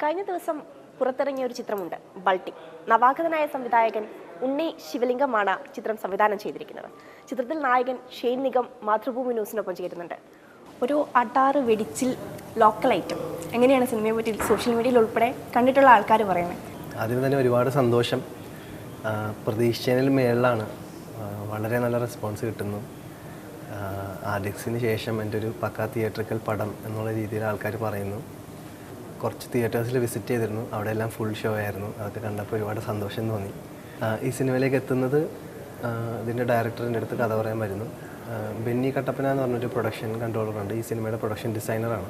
കഴിഞ്ഞ ദിവസം പുറത്തിറങ്ങിയ ഒരു ചിത്രമുണ്ട്, ബൾട്ടി. നവാഗതനായ സംവിധായകൻ ഉണ്ണി ശിവലിംഗമാണ് ചിത്രം സംവിധാനം ചെയ്തിരിക്കുന്നത്. ചിത്രത്തിൽ നായകൻ ഷെയ്ൻ നിഗം മാതൃഭൂമി ന്യൂസിനൊപ്പം ചേരുന്നുണ്ട്. ഒരു അടാറ് വെടിച്ചിൽ ലോക്കൽ ഐറ്റം. എങ്ങനെയാണ് സിനിമയെ പറ്റി സോഷ്യൽ മീഡിയയിൽ ഉൾപ്പെടെ കണ്ടിട്ടുള്ള ആൾക്കാർ പറയുന്നത്? അതിന് തന്നെ ഒരുപാട് സന്തോഷം. പ്രതീക്ഷിച്ചതിൽ മേളിലാണ്. വളരെ നല്ല റെസ്പോൺസ് കിട്ടുന്നു. ആർഡിക്സിന് ശേഷം എൻ്റെ ഒരു പക്കാ തിയേറ്ററിക്കൽ പടം എന്നുള്ള രീതിയിൽ ആൾക്കാർ പറയുന്നു. കുറച്ച് തിയേറ്റേഴ്സിൽ വിസിറ്റ് ചെയ്തിരുന്നു, അവിടെയെല്ലാം ഫുൾ ഷോ ആയിരുന്നു. അതൊക്കെ കണ്ടപ്പോൾ ഒരുപാട് സന്തോഷം തോന്നി. ഈ സിനിമയിലേക്ക് എത്തുന്നത് ഇതിൻ്റെ ഡയറക്ടറിൻ്റെ അടുത്ത് കഥ പറയാൻ വരുന്നു. ബെന്നി കട്ടപ്പന എന്ന് പറഞ്ഞൊരു പ്രൊഡക്ഷൻ കൺട്രോളറുണ്ട്, ഈ സിനിമയുടെ പ്രൊഡക്ഷൻ ഡിസൈനറാണ്.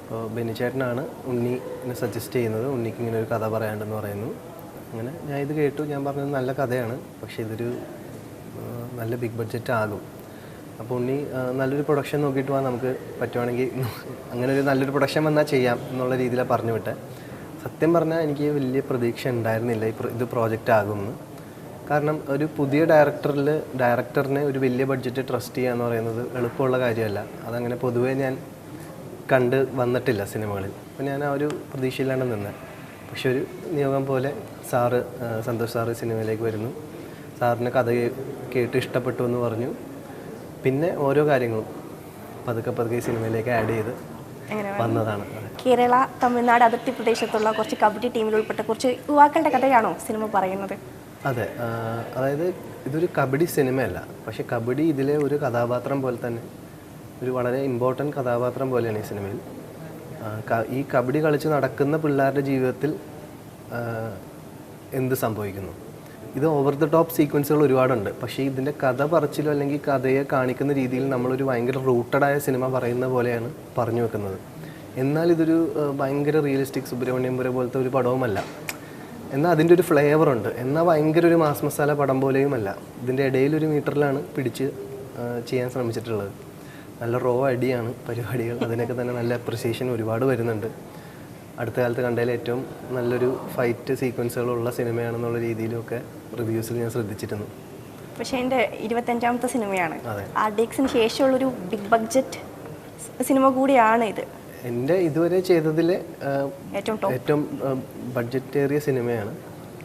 അപ്പോൾ ബെന്നി ചേട്ടനാണ് ഉണ്ണിനെ സജസ്റ്റ് ചെയ്യുന്നത്, ഉണ്ണിക്ക് ഇങ്ങനെ ഒരു കഥ പറയാണ്ടെന്ന് പറയുന്നു. അങ്ങനെ ഞാൻ ഇത് കേട്ടു. ഞാൻ പറഞ്ഞത് നല്ല കഥയാണ്, പക്ഷേ ഇതൊരു നല്ല ബിഗ് ബഡ്ജറ്റ് ആകും. അപ്പോൾ ഉണ്ണി നല്ലൊരു പ്രൊഡക്ഷൻ നോക്കിയിട്ട് പോകാൻ നമുക്ക് പറ്റുവാണെങ്കിൽ അങ്ങനെ ഒരു നല്ലൊരു പ്രൊഡക്ഷൻ വന്നാൽ ചെയ്യാം എന്നുള്ള രീതിയിലാണ് പറഞ്ഞു വിട്ടത്. സത്യം പറഞ്ഞാൽ എനിക്ക് വലിയ പ്രതീക്ഷ ഉണ്ടായിരുന്നില്ല ഇത് പ്രോജക്റ്റ് ആകുമെന്ന്. കാരണം ഒരു പുതിയ ഡയറക്ടറിനെ ഒരു വലിയ ബഡ്ജറ്റ് ട്രസ്റ്റ് ചെയ്യുക എന്ന് പറയുന്നത് എളുപ്പമുള്ള കാര്യമല്ല. അതങ്ങനെ പൊതുവേ ഞാൻ കണ്ട് വന്നിട്ടില്ല സിനിമകളിൽ. അപ്പോൾ ഞാൻ ആ ഒരു പ്രതീക്ഷയിലാണ് നിന്നത്. പക്ഷെ ഒരു നിയോഗം പോലെ സന്തോഷ് സാറ് സിനിമയിലേക്ക് വരുന്നു. സാറിന് കഥ കേട്ട് ഇഷ്ടപ്പെട്ടു എന്ന് പറഞ്ഞു. പിന്നെ ഓരോ കാര്യങ്ങളും പതുക്കെ ഈ സിനിമയിലേക്ക് ആഡ് ചെയ്ത് വന്നതാണ്. കേരള തമിഴ്നാട് അതിർത്തി പ്രദേശത്തുള്ള കുറച്ച് കബഡി ടീമിൽ ഉൾപ്പെട്ട കുറച്ച് യുവാക്കളുടെ കഥയാണോ സിനിമ പറയുന്നത്? അതെ, അതായത് ഇതൊരു കബഡി സിനിമയല്ല, പക്ഷെ കബഡി ഇതിലെ ഒരു കഥാപാത്രം പോലെ തന്നെ ഒരു വളരെ ഇമ്പോർട്ടൻറ്റ് കഥാപാത്രം പോലെയാണ് ഈ സിനിമയിൽ. ഈ കബഡി കളിച്ച് നടക്കുന്ന പിള്ളേരുടെ ജീവിതത്തിൽ എന്ത് സംഭവിക്കുന്നു. ഇത് ഓവർ ദ ടോപ്പ് സീക്വൻസുകൾ ഒരുപാടുണ്ട്, പക്ഷേ ഇതിൻ്റെ കഥ പറച്ചിലോ അല്ലെങ്കിൽ കഥയെ കാണിക്കുന്ന രീതിയിൽ നമ്മളൊരു ഭയങ്കര റൂട്ടഡായ സിനിമ പറയുന്ന പോലെയാണ് പറഞ്ഞു വെക്കുന്നത്. എന്നാൽ ഇതൊരു ഭയങ്കര റിയലിസ്റ്റിക് സുബ്രഹ്മണ്യപുരം പോലത്തെ ഒരു പടവുമല്ല. എന്നാൽ അതിൻ്റെ ഒരു ഫ്ലേവറുണ്ട്. എന്നാൽ ഭയങ്കര ഒരു മാസ് മസാല പടം പോലെയുമല്ല. ഇതിൻ്റെ ഇടയിലൊരു മീറ്ററിലാണ് പിടിച്ച് ചെയ്യാൻ ശ്രമിച്ചിട്ടുള്ളത്. നല്ല റോ അടിയാണ് പരിപാടികൾ. അതിനൊക്കെ തന്നെ നല്ല അപ്രിസിയേഷൻ ഒരുപാട് വരുന്നുണ്ട്. അടുത്ത കാലത്ത് കണ്ടതിൽ ഏറ്റവും നല്ലൊരു ഫൈറ്റ് സീക്വൻസുകളുള്ള സിനിമയാണെന്നുള്ള രീതിയിലൊക്കെ റിവ്യൂസിൽ ഞാൻ ശ്രദ്ധിച്ചിരുന്നു. പക്ഷേ എൻ്റെ 25ാമത്തെ സിനിമയാണ്. ആർഡിക്സിന് ശേഷമുള്ളൊരു ബിഗ് ബഡ്ജറ്റ് സിനിമ കൂടിയാണ് ഇത്. എൻ്റെ ഇതുവരെ ചെയ്തതിൽ ഏറ്റവും ബഡ്ജറ്റേറിയ സിനിമയാണ്.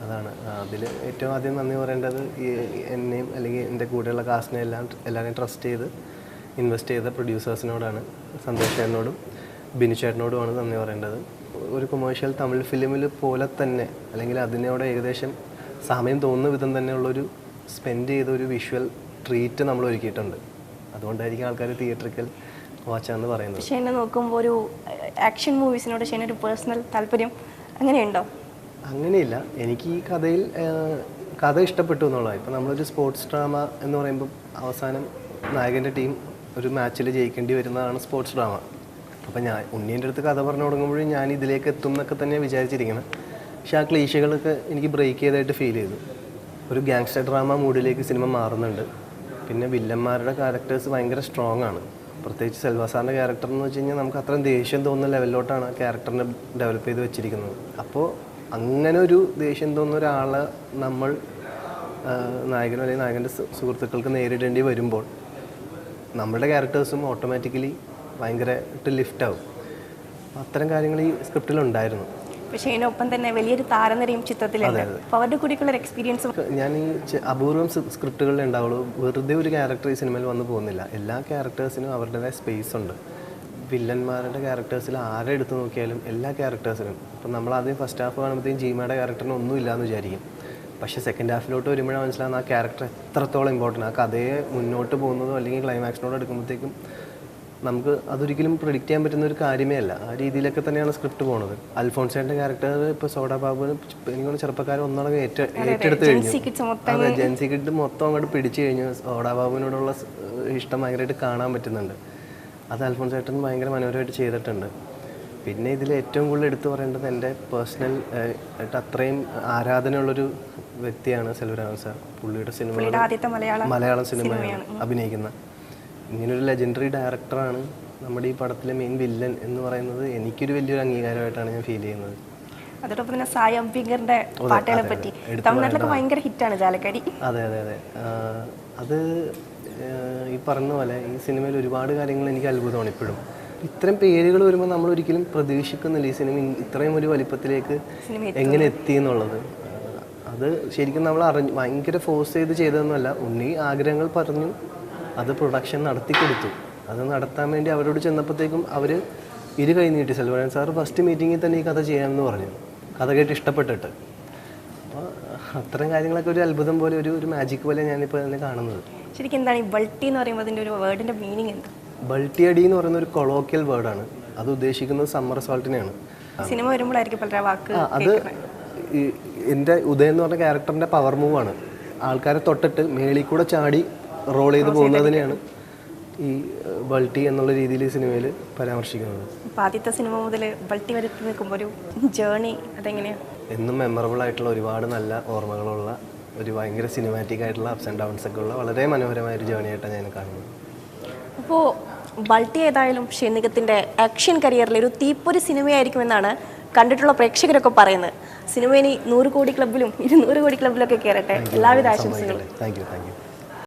അതാണ് അതിൽ ഏറ്റവും ആദ്യം നന്ദി പറയേണ്ടത് എന്നെയും അല്ലെങ്കിൽ എൻ്റെ കൂടെയുള്ള കാസ്റ്റിനെ എല്ലാവരെയും ട്രസ്റ്റ് ചെയ്ത് ഇൻവെസ്റ്റ് ചെയ്ത പ്രൊഡ്യൂസേഴ്സിനോടാണ്. സന്തോഷ് ചേട്ടനോടും ബിനു ചേട്ടനോടുമാണ് നന്ദി പറയേണ്ടത്. ഒരു കൊമേഴ്ഷ്യൽ തമിഴ് ഫിലിമിൽ പോലെ തന്നെ അല്ലെങ്കിൽ അതിനോട് ഏകദേശം സമയം തോന്നുന്ന വിധം തന്നെയുള്ളൊരു സ്പെൻഡ് ചെയ്ത ഒരു വിഷ്വൽ ട്രീറ്റ് നമ്മൾ ഒരുക്കിയിട്ടുണ്ട്. അതുകൊണ്ടായിരിക്കും ആൾക്കാർ തിയേറ്ററിക്കൽ വാച്ചാന്ന് പറയുന്നത്. പക്ഷേ എന്നെ നോക്കുമ്പോൾ ഒരു ആക്ഷൻ മൂവീസിനോട് ഒരു പേഴ്സണൽ താല്പര്യം അങ്ങനെയുണ്ടോ? അങ്ങനെയില്ല. എനിക്ക് ഈ കഥയിൽ കഥ ഇഷ്ടപ്പെട്ടു എന്നുള്ളതാണ്. ഇപ്പം നമ്മളൊരു സ്പോർട്സ് ഡ്രാമ എന്ന് പറയുമ്പോൾ അവസാനം നായകൻ്റെ ടീം ഒരു മാച്ചിൽ ജയിക്കേണ്ടി വരുന്നതാണ് സ്പോർട്സ് ഡ്രാമ. അപ്പം ഞാൻ ഉണ്ണീൻ്റെ അടുത്ത് കഥ പറഞ്ഞു തുടങ്ങുമ്പോഴും ഞാൻ ഇതിലേക്ക് എത്തും എന്നൊക്കെ തന്നെയാണ് വിചാരിച്ചിരിക്കണം. പക്ഷെ ആ ക്ലീശകളൊക്കെ എനിക്ക് ബ്രേക്ക് ചെയ്തായിട്ട് ഫീൽ ചെയ്തു. ഒരു ഗാങ്സ്റ്റർ ഡ്രാമ മൂഡിലേക്ക് സിനിമ മാറുന്നുണ്ട്. പിന്നെ വില്ലന്മാരുടെ ക്യാരക്ടേഴ്സ് ഭയങ്കര സ്ട്രോങ് ആണ്. പ്രത്യേകിച്ച് സെൽവ സാറിൻ്റെ ക്യാരക്ടർ എന്ന് വെച്ച് കഴിഞ്ഞാൽ നമുക്ക് അത്രയും ദേഷ്യം തോന്നുന്ന ലെവലിലോട്ടാണ് ആ ക്യാരക്ടറിനെ ഡെവലപ്പ് ചെയ്ത് വെച്ചിരിക്കുന്നത്. അപ്പോൾ അങ്ങനെ ഒരു ദേഷ്യം തോന്നുന്ന ഒരാളെ നമ്മൾ നായകനോ അല്ലെങ്കിൽ നായകൻ്റെ സുഹൃത്തുക്കൾക്ക് നേരിടേണ്ടി വരുമ്പോൾ നമ്മുടെ ക്യാരക്ടേഴ്സും ഓട്ടോമാറ്റിക്കലി ഭയങ്കരമായിട്ട് ലിഫ്റ്റ് ആവും. അത്തരം കാര്യങ്ങൾ ഈ സ്ക്രിപ്റ്റിലുണ്ടായിരുന്നു. പക്ഷേ ഇതിനൊപ്പം തന്നെ വലിയൊരു താരനിരയും ചിത്രത്തിലുണ്ട്. അപ്പോൾ അവരുടെ കൂടിയുള്ള എക്സ്പീരിയൻസും ഞാൻ ഈ അപൂർവം സ്ക്രിപ്റ്റുകളിൽ ഉണ്ടാവുള്ളൂ. വെറുതെ ഒരു ക്യാരക്ടർ ഈ സിനിമയിൽ വന്നു പോകുന്നില്ല. എല്ലാ ക്യാരക്ടേഴ്സിനും അവരുടേതായ സ്പേസ് ഉണ്ട്. വില്ലന്മാരുടെ ക്യാരക്ടേഴ്സിൽ ആരെ എടുത്ത് നോക്കിയാലും എല്ലാ ക്യാരക്ടേഴ്സിനും ഇപ്പം നമ്മളാദ്യം ഫസ്റ്റ് ഹാഫ് കാണുമ്പോഴത്തേക്കും ജീമയുടെ ക്യാരക്ടറിന് ഒന്നും ഇല്ലയെന്ന് വിചാരിക്കും. പക്ഷേ സെക്കൻഡ് ഹാഫിലോട്ട് വരുമ്പോഴാണ് മനസ്സിലാകുന്ന ആ ക്യാരക്ടർ എത്രത്തോളം ഇമ്പോർട്ടൻ്റ്. ആ കഥയെ മുന്നോട്ട് പോകുന്നതോ അല്ലെങ്കിൽ ക്ലൈമാക്സിനോട് എടുക്കുമ്പോഴത്തേക്കും നമുക്ക് അതൊരിക്കലും പ്രെഡിക്റ്റ് ചെയ്യാൻ പറ്റുന്ന ഒരു കാര്യമേ അല്ല. ആ രീതിയിലൊക്കെ തന്നെയാണ് സ്ക്രിപ്റ്റ് പോകുന്നത്. അൽഫോൺസേൻ്റെ ക്യാരക്ടർ ഇപ്പോൾ സോഡാ ബാബുവിന് എനിക്കൊന്ന് ചെറുപ്പക്കാരൻ ഒന്നടങ്കം ഏറ്റെടുത്ത് കഴിഞ്ഞു. അതെ, ജെൻസി കിഡ് മൊത്തം അങ്ങോട്ട് പിടിച്ചു കഴിഞ്ഞു. സോഡാ ബാബുവിനോടുള്ള ഇഷ്ടം ഭയങ്കരമായിട്ട് കാണാൻ പറ്റുന്നുണ്ട്. അത് അൽഫോൺസേട്ടൻ ഭയങ്കര മനോഹരമായിട്ട് ചെയ്തിട്ടുണ്ട്. പിന്നെ ഇതിൽ ഏറ്റവും കൂടുതൽ എടുത്തു പറയേണ്ടത് എൻ്റെ പേഴ്സണൽ ആയിട്ട് അത്രയും ആരാധനയുള്ളൊരു വ്യക്തിയാണ് സെൽവരാഘവൻ സാർ. പുള്ളിയുടെ സിനിമ മലയാളം സിനിമ അഭിനയിക്കുന്ന ഇങ്ങനൊരു ലെജൻഡറി ഡയറക്ടറാണ് നമ്മുടെ ഈ പടത്തിലെ മെയിൻ വില്ലൻ എന്ന് പറയുന്നത് എനിക്കൊരു വലിയൊരു അംഗീകാരമായിട്ടാണ് ഞാൻ ഫീൽ ചെയ്യുന്നത്. അതോടൊപ്പം തന്നെ സായി അംബികറിന്റെ പാട്ടുകളെ പറ്റി തമിഴ്നാട്ടിലൊക്കെ ഭയങ്കര ഹിറ്റാണ് ജാലക്കാരി. അതെ, അത് ഈ പറഞ്ഞ പോലെ ഈ സിനിമയിൽ ഒരുപാട് കാര്യങ്ങൾ എനിക്ക് അത്ഭുതമാണ് ഇപ്പോഴും. ഇത്തരം പേരുകൾ വരുമ്പോൾ നമ്മൾ ഒരിക്കലും പ്രതീക്ഷിക്കുന്നില്ല ഈ സിനിമ ഇത്രയും ഒരു വലിപ്പത്തിലേക്ക് എങ്ങനെ എത്തി എന്നുള്ളത്. അത് ശരിക്കും നമ്മൾ ഭയങ്കര ഫോഴ്സ് ചെയ്തതൊന്നുമല്ല. ഉണ്ണി ആഗ്രഹങ്ങൾ പറഞ്ഞു, അത് പ്രൊഡക്ഷൻ നടത്തി കൊടുത്തു. അത് നടത്താൻ വേണ്ടി അവരോട് ചെന്നപ്പോഴത്തേക്കും അവർ കൈ നീട്ടി. സെൽവരാജൻ സാർ ഫസ്റ്റ് മീറ്റിങ്ങിൽ തന്നെ ഈ കഥ ചെയ്യാമെന്ന് പറഞ്ഞു, കഥ കേട്ട് ഇഷ്ടപ്പെട്ടിട്ട്. അപ്പോൾ അത്തരം കാര്യങ്ങളൊക്കെ ഒരു അത്ഭുതം പോലെ, ഒരു മാജിക് പോലെ ഞാനിപ്പോൾ തന്നെ കാണുന്നത്. ശരിക്കും എന്താണ് ഈ ബൾട്ടി എന്ന് പറയുമ്പോൾ അതിൻ്റെ ഒരു വേർഡിൻ്റെ മീനിങ് എന്താ? ബൾട്ടി അടി എന്ന് പറയുന്ന ഒരു കൊളോക്കിയൽ വേർഡാണ്. അത് ഉദ്ദേശിക്കുന്നത് സമ്മർ സോൾട്ടിനെയാണ്. സിനിമ വരുമ്പോഴായിരിക്കും പലരെ വാക്ക്. അത് എൻ്റെ ഉദയൻ എന്ന് പറഞ്ഞ ക്യാരക്ടറിൻ്റെ പവർ മൂവാണ്. ആൾക്കാരെ തൊട്ടിട്ട് മേളിൽ കൂടെ ചാടി റോൾ ചെയ്ത് പോകുന്നതിനെയാണ് ഈ ബൾട്ടി എന്നുള്ള രീതിയിൽ ഈ സിനിമയിൽ പരാമർശിക്കുന്നത്. അപ്പോൾ ആദ്യത്തെ സിനിമ മുതൽ ബൾട്ടി വരെ നിൽക്കുമ്പോൾ ഒരു ജേണി അതെങ്ങനെയാണ്? എന്നും മെമ്മറബിൾ ആയിട്ടുള്ള ഒരുപാട് നല്ല ഓർമ്മകളുള്ള ഒരു ഭയങ്കര സിനിമാറ്റിക് ആയിട്ടുള്ള അപ്സ് ആൻഡ് ഡൗൺസ് ഒക്കെ ഉള്ള വളരെ മനോഹരമായ ഒരു ജേണി ആയിട്ടാണ് ഞാൻ കാണുന്നത്. അപ്പോൾ ബൾട്ടി ഏതായാലും ഷെയ്നികത്തിൻ്റെ ആക്ഷൻ കരിയറിൽ ഒരു തീപ്പൊരി സിനിമയായിരിക്കുമെന്നാണ് കണ്ടിട്ടുള്ള പ്രേക്ഷകരൊക്കെ പറയുന്നത്. സിനിമ ഇനി 100 കോടി ക്ലബിലും 200 കോടി ക്ലബിലൊക്കെ കയറട്ടെ. എല്ലാവിധ ആശംസകളും. Thank you.